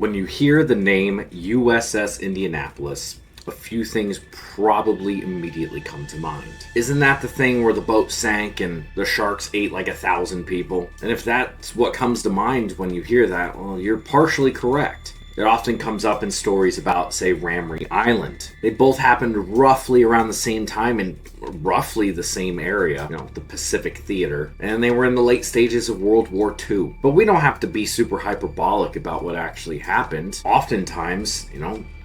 When you hear the name USS Indianapolis, a few things probably immediately come to mind. Isn't that the thing where the boat sank and the sharks ate like 1,000 people? And if that's what comes to mind when you hear that, well, you're partially correct. It often comes up in stories about, say, Ramree Island. They both happened roughly around the same time in roughly the same area, the Pacific Theater, and they were in the late stages of World War II. But we don't have to be super hyperbolic about what actually happened. Oftentimes,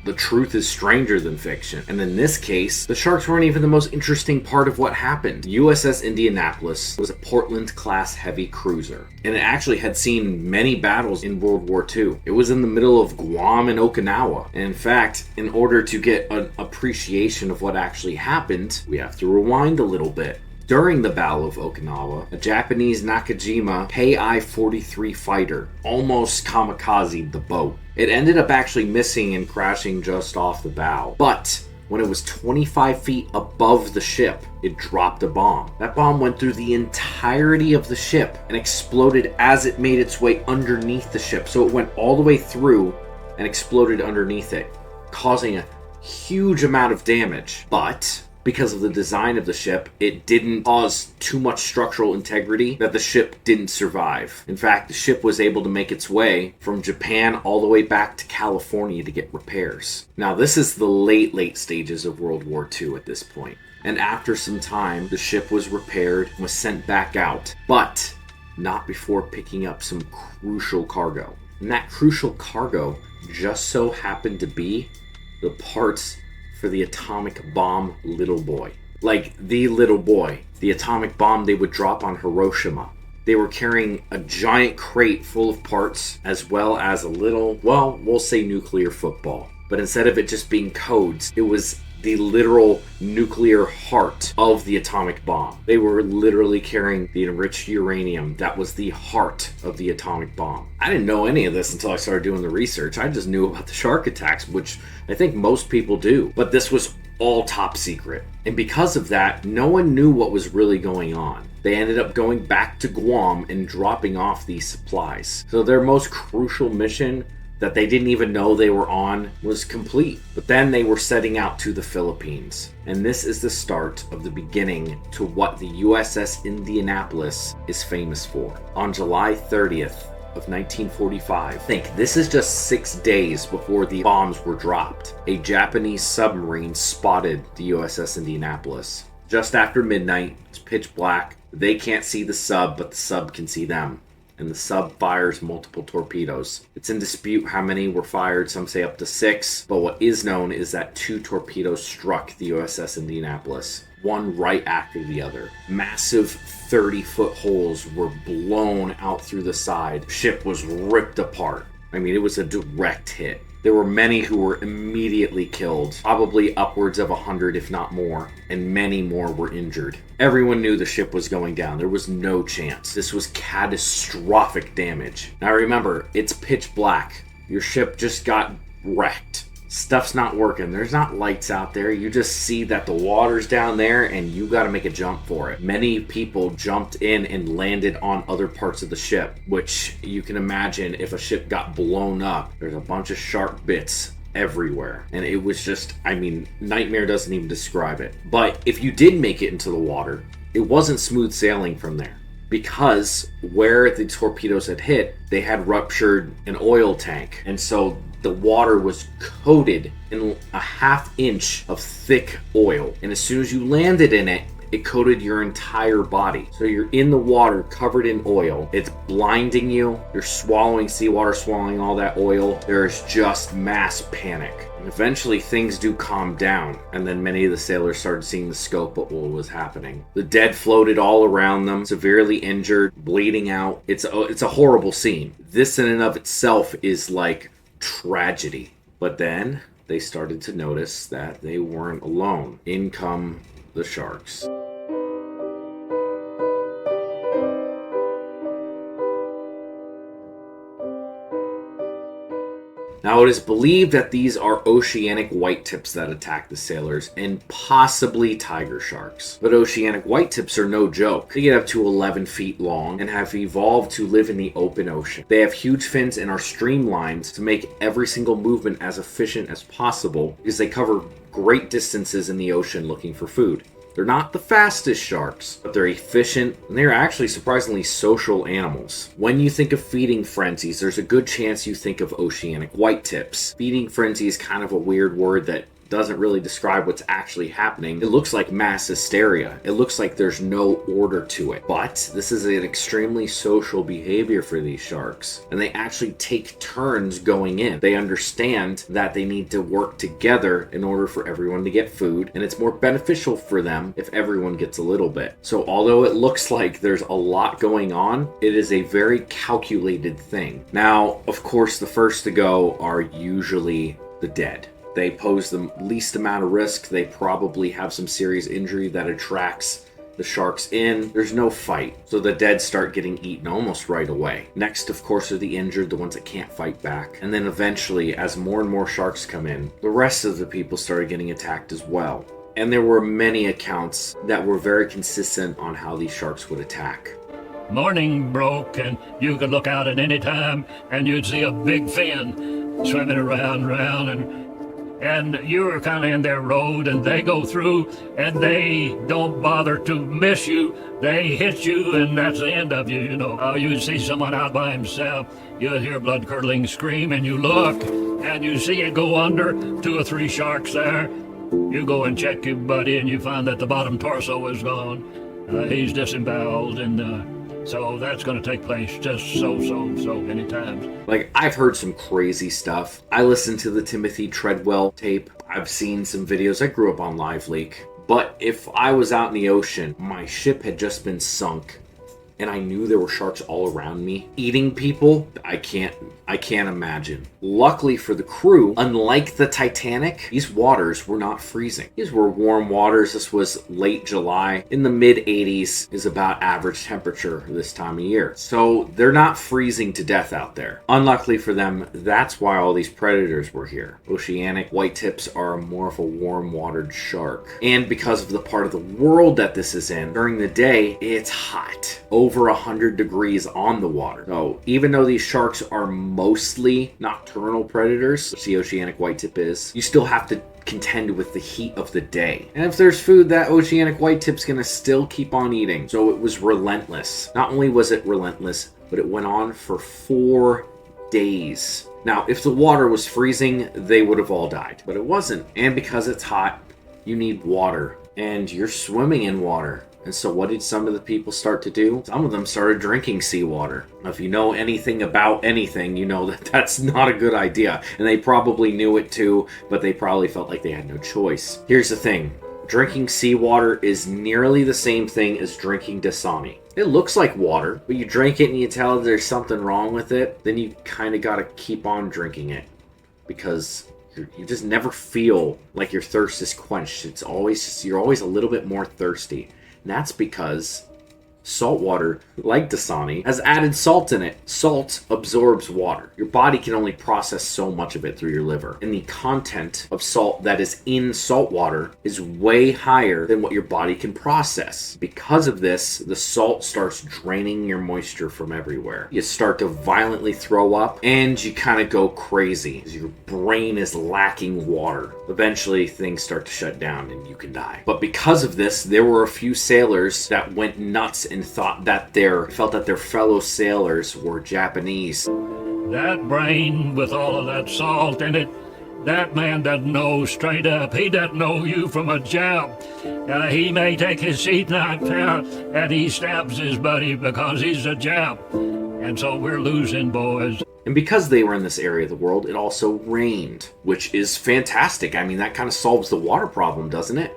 the truth is stranger than fiction. And in this case, the sharks weren't even the most interesting part of what happened. USS Indianapolis was a Portland-class heavy cruiser, and it actually had seen many battles in World War II. It was in the middle of Guam and Okinawa. And in fact, in order to get an appreciation of what actually happened, we have to rewind a little bit. During the Battle of Okinawa, a Japanese Nakajima Ki-43 fighter almost kamikazed the boat. It ended up actually missing and crashing just off the bow. But when it was 25 feet above the ship, it dropped a bomb. That bomb went through the entirety of the ship and exploded as it made its way underneath the ship. So it went all the way through and exploded underneath it, causing a huge amount of damage. But because of the design of the ship, it didn't cause too much structural integrity that the ship didn't survive. In fact, the ship was able to make its way from Japan all the way back to California to get repairs. Now, this is the late stages of World War II at this point. And after some time, the ship was repaired and was sent back out, but not before picking up some crucial cargo. And that crucial cargo just so happened to be the parts for the atomic bomb Little Boy. Like the Little Boy, the atomic bomb they would drop on Hiroshima. They were carrying a giant crate full of parts, as well as a little, we'll say nuclear football. But instead of it just being codes, it was the literal nuclear heart of the atomic bomb. They were literally carrying the enriched uranium that was the heart of the atomic bomb. I didn't know any of this until I started doing the research. I just knew about the shark attacks, which I think most people do. But this was all top secret. And because of that, no one knew what was really going on. They ended up going back to Guam and dropping off these supplies. So their most crucial mission that they didn't even know they were on was complete. But then they were setting out to the Philippines. And this is the start of the beginning to what the USS Indianapolis is famous for. On July 30th of 1945, think this is just 6 days before the bombs were dropped, a Japanese submarine spotted the USS Indianapolis. Just after midnight, it's pitch black. They can't see the sub, but the sub can see them. And the sub fires multiple torpedoes. It's in dispute how many were fired, some say up to 6, but what is known is that 2 torpedoes struck the USS Indianapolis, one right after the other. Massive 30-foot holes were blown out through the side. The ship was ripped apart. I mean, it was a direct hit. There were many who were immediately killed, probably upwards of 100 if not more, and many more were injured. Everyone knew the ship was going down. There was no chance. This was catastrophic damage. Now remember, it's pitch black. Your ship just got wrecked. Stuff's not working. There's not lights out there. You just see that the water's down there and you got to make a jump for it. Many people jumped in and landed on other parts of the ship, which you can imagine if a ship got blown up, there's a bunch of sharp bits everywhere. And it was just, nightmare doesn't even describe it. But if you did make it into the water, it wasn't smooth sailing from there. Because where the torpedoes had hit, they had ruptured an oil tank. And so the water was coated in a half-inch of thick oil. And as soon as you landed in it, it coated your entire body. So you're in the water covered in oil. It's blinding you. You're swallowing seawater, swallowing all that oil. There's just mass panic. And eventually things do calm down. And then many of the sailors started seeing the scope of what was happening. The dead floated all around them, severely injured, bleeding out. It's a horrible scene. This in and of itself is like tragedy. But then they started to notice that they weren't alone. In come the sharks. Now, it is believed that these are oceanic whitetips that attack the sailors, and possibly tiger sharks. But oceanic whitetips are no joke. They get up to 11 feet long and have evolved to live in the open ocean. They have huge fins and are streamlined to make every single movement as efficient as possible because they cover great distances in the ocean looking for food. They're not the fastest sharks, but they're efficient, and they're actually surprisingly social animals. When you think of feeding frenzies, there's a good chance you think of oceanic whitetips. Feeding frenzy is kind of a weird word that doesn't really describe what's actually happening. It looks like mass hysteria. It looks like there's no order to it. But this is an extremely social behavior for these sharks. And they actually take turns going in. They understand that they need to work together in order for everyone to get food. And it's more beneficial for them if everyone gets a little bit. So although it looks like there's a lot going on, it is a very calculated thing. Now, of course, the first to go are usually the dead. They pose the least amount of risk. They probably have some serious injury that attracts the sharks in. There's no fight, so the dead start getting eaten almost right away. Next, of course, are the injured, the ones that can't fight back. And then eventually, as more and more sharks come in, the rest of the people started getting attacked as well. And there were many accounts that were very consistent on how these sharks would attack. Morning broke, and you could look out at any time, and you'd see a big fin swimming around, and you were kind of in their road, and they go through, and they don't bother to miss you. They hit you, and that's the end of you, you know. You'd see someone out by himself, you'd hear a blood-curdling scream, and you look, and you see it go under, 2 or 3 sharks there. You go and check your buddy, and you find that the bottom torso is gone. He's disemboweled, and so that's going to take place just so many times. Like, I've heard some crazy stuff. I listened to the Timothy Treadwell tape. I've seen some videos. I grew up on LiveLeak. But if I was out in the ocean, my ship had just been sunk, and I knew there were sharks all around me eating people, I can't imagine. Luckily for the crew, unlike the Titanic, these waters were not freezing. These were warm waters. This was late July. In the mid 80s is about average temperature this time of year. So they're not freezing to death out there. Unluckily for them, that's why all these predators were here. Oceanic whitetips are more of a warm-watered shark. And because of the part of the world that this is in, during the day, it's hot. Over 100 degrees on the water. So even though these sharks are mostly nocturnal predators, which the oceanic whitetip is, you still have to contend with the heat of the day. And if there's food, that oceanic whitetip's gonna still keep on eating. So it was relentless. Not only was it relentless, but it went on for 4 days. Now, if the water was freezing, they would have all died, but it wasn't. And because it's hot, you need water, and you're swimming in water. And so what did some of the people start to do? Some of them started drinking seawater. Now, if you know anything about anything, you know that that's not a good idea. And they probably knew it too, but they probably felt like they had no choice. Here's the thing. Drinking seawater is nearly the same thing as drinking Dasani. It looks like water, but you drink it and you tell there's something wrong with it, then you kind of got to keep on drinking it because you just never feel like your thirst is quenched. You're always a little bit more thirsty. And that's because salt water, like Dasani, has added salt in it. Salt absorbs water. Your body can only process so much of it through your liver. And the content of salt that is in salt water is way higher than what your body can process. Because of this, the salt starts draining your moisture from everywhere. You start to violently throw up, and you kind of go crazy because your brain is lacking water. Eventually, things start to shut down and you can die. But because of this, there were a few sailors that went nuts and felt that their fellow sailors were Japanese. That brain with all of that salt in it, that man doesn't know straight up. He doesn't know you from a jab. He may take his seat knife out and he stabs his buddy because he's a jab. And so we're losing, boys. And because they were in this area of the world, it also rained, which is fantastic. I mean, that kind of solves the water problem, doesn't it?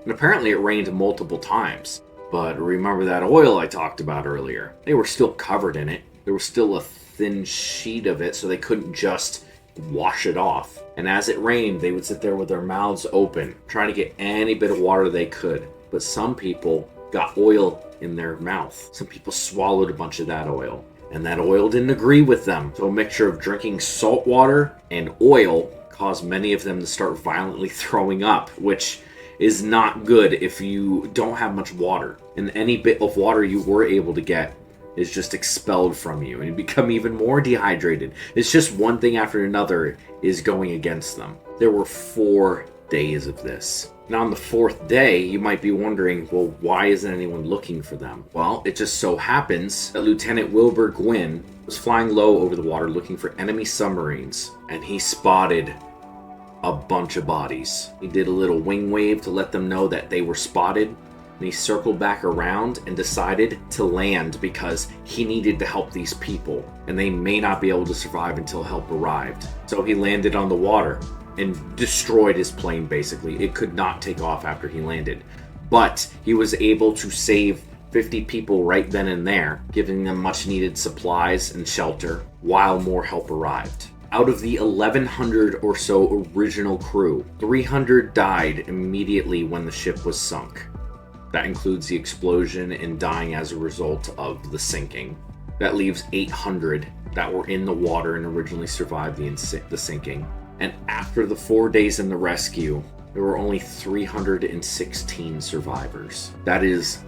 And apparently it rained multiple times. But remember that oil I talked about earlier? They were still covered in it. There was still a thin sheet of it, so they couldn't just wash it off. And as it rained, they would sit there with their mouths open, trying to get any bit of water they could. But some people got oil in their mouth. Some people swallowed a bunch of that oil. and that oil didn't agree with them. So a mixture of drinking salt water and oil caused many of them to start violently throwing up, which is not good if you don't have much water. And any bit of water you were able to get is just expelled from you, and you become even more dehydrated. It's just one thing after another is going against them. There were 4 days of this. Now on the 4th day, you might be wondering, well, why isn't anyone looking for them? Well, it just so happens that Lieutenant Wilbur Gwynn was flying low over the water looking for enemy submarines, and he spotted a bunch of bodies. He did a little wing wave to let them know that they were spotted, and he circled back around and decided to land because he needed to help these people, and they may not be able to survive until help arrived. So he landed on the water and destroyed his plane, basically. It could not take off after he landed. But he was able to save 50 people right then and there, giving them much needed supplies and shelter while more help arrived. Out of the 1,100 or so original crew, 300 died immediately when the ship was sunk. That includes the explosion and dying as a result of the sinking. That leaves 800 that were in the water and originally survived the sinking. And after the 4 days in the rescue, there were only 316 survivors. That is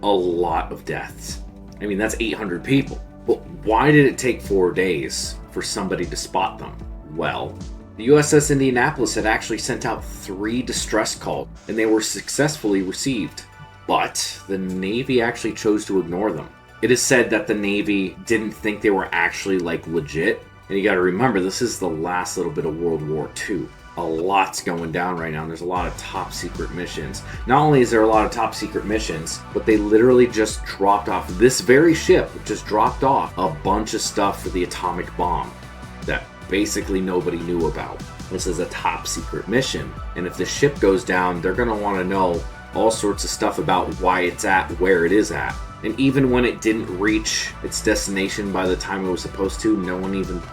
a lot of deaths. I mean, that's 800 people. But why did it take 4 days for somebody to spot them? Well, the USS Indianapolis had actually sent out 3 distress calls, and they were successfully received. But the Navy actually chose to ignore them. It is said that the Navy didn't think they were actually legit. And you got to remember, this is the last little bit of World War II. A lot's going down right now. There's a lot of top secret missions. Not only is there a lot of top secret missions, but they literally just dropped off. This very ship just dropped off a bunch of stuff for the atomic bomb that basically nobody knew about. This is a top secret mission. And if the ship goes down, they're going to want to know all sorts of stuff about why it's at where it is at. And even when it didn't reach its destination by the time it was supposed to,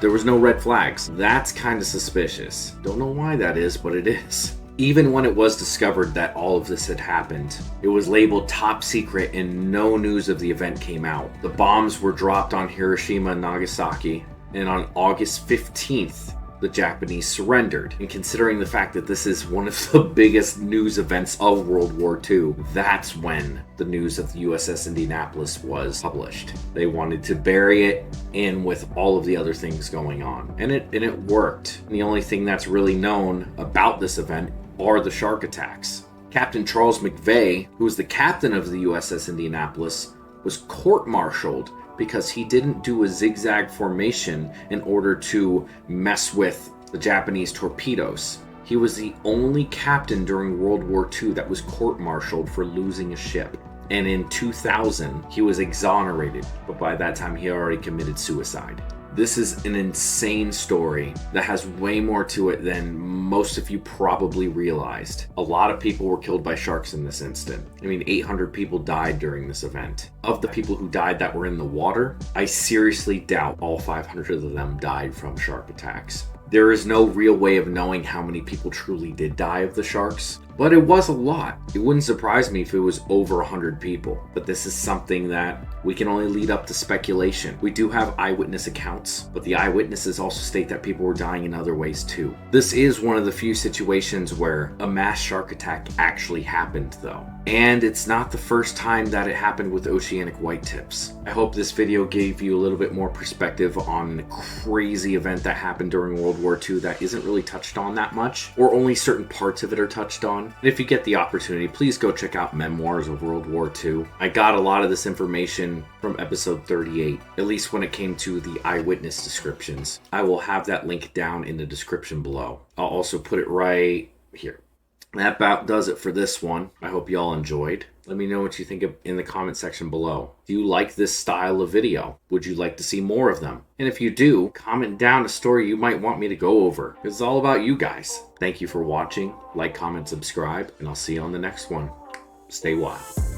there was no red flags. That's kind of suspicious. Don't know why that is, but it is. Even when it was discovered that all of this had happened, it was labeled top secret and no news of the event came out. The bombs were dropped on Hiroshima and Nagasaki, and on August 15th, the Japanese surrendered. And considering the fact that this is one of the biggest news events of World War II, that's when the news of the USS Indianapolis was published. They wanted to bury it in with all of the other things going on. And it worked. And the only thing that's really known about this event are the shark attacks. Captain Charles McVeigh, who was the captain of the USS Indianapolis, was court-martialed because he didn't do a zigzag formation in order to mess with the Japanese torpedoes. He was the only captain during World War II that was court-martialed for losing a ship. And in 2000, he was exonerated, but by that time he already committed suicide. This is an insane story that has way more to it than most of you probably realized. A lot of people were killed by sharks in this incident. I mean, 800 people died during this event. Of the people who died that were in the water, I seriously doubt all 500 of them died from shark attacks. There is no real way of knowing how many people truly did die of the sharks, but it was a lot. It wouldn't surprise me if it was over 100 people, but this is something that we can only lead up to speculation. We do have eyewitness accounts, but the eyewitnesses also state that people were dying in other ways too. This is one of the few situations where a mass shark attack actually happened though. And it's not the first time that it happened with oceanic whitetips. I hope this video gave you a little bit more perspective on the crazy event that happened during World War II that isn't really touched on that much, or only certain parts of it are touched on. And if you get the opportunity, please go check out Memoirs of World War II. I got a lot of this information from episode 38, at least when it came to the eyewitness descriptions. I will have that link down in the description below. I'll also put it right here. That about does it for this one. I hope you all enjoyed. Let me know what you think in the comment section below. Do you like this style of video? Would you like to see more of them? And if you do, comment down a story you might want me to go over. It's all about you guys. Thank you for watching. Like, comment, subscribe, and I'll see you on the next one. Stay wild.